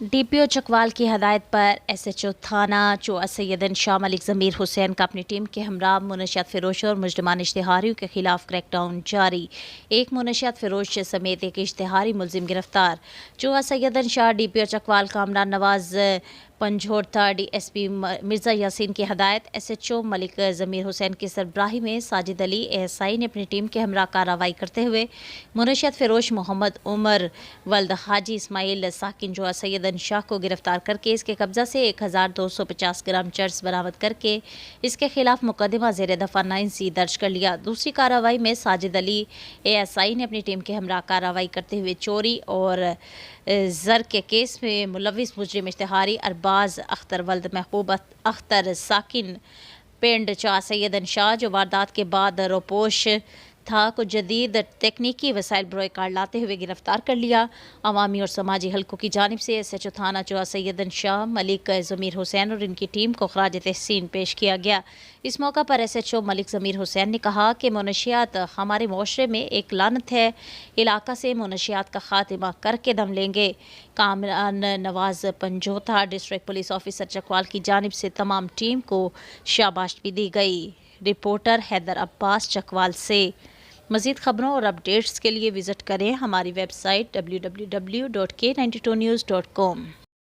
DPO Chakwal की हदायत पर SHO थाना चौआ सैयदन शाह मलिक ज़मीर हुसैन का अपनी टीम के हमरा मुनशियात फरोशों और मुजरिमान इश्तिहारियों के खिलाफ क्रैकडाउन जारी। एक मुनशियात फरोश समेत एक इश्तिहारी मुलजिम गिरफ्तार। चौआ सैयदन शाह DPO चकवाल कामरान नवाज पंजोरता DSP मिर्ज़ा यासीन की हदायत SHO मलिक ज़मीर हुसैन की सरबराही में साजिद अली ASI ने अपनी टीम के हमरा कार्रवाई करते हुए मुनशियात फरोश मोहम्मद उमर वल्द हाजी इस्माइल साकिन चौआ सैयदन शाह को गिरफ्तार करके इसके कब्जा से 1250 ग्राम चर्स बरामद करके इसके खिलाफ मुकदमा ज़ेर दफ़ा 9C दर्ज कर लिया। दूसरी कार्रवाई में साजिद अली ASI ने अपनी टीम के हमरा कार्रवाई करते हुए चोरी और ज़र के केस में मुलविस मुजरिम इश्तिहारी अरबाज अख्तर वल्द महबूब अख्तर साकिन पिंड चौआ सैयदन शाह जो वारदात के बाद रोपोश था को जदीद तकनीकी वसाइल बरोए कार लाते हुए गिरफ्तार कर लिया। अवामी और समाजी हल्कों की जानिब से SHO थाना चौआ सैयदन शाह मलिक ज़मीर हुसैन और इनकी टीम को खराज तहसीन पेश किया गया। इस मौका पर SHO मलिक ज़मीर हुसैन ने कहा कि मुनशियात हमारे माशरे में एक लानत है, इलाका से मुनशियात का खात्मा करके दम लेंगे। Kamran Nawaz Panjota district police officer Chakwal की जानिब से तमाम टीम को शाबाश भी दी गई। रिपोर्टर हैदर अब्बास चकवाल से। मज़ीद ख़बरों और अपडेट्स के लिए विज़िट करें हमारी वेबसाइट www.k92news.com।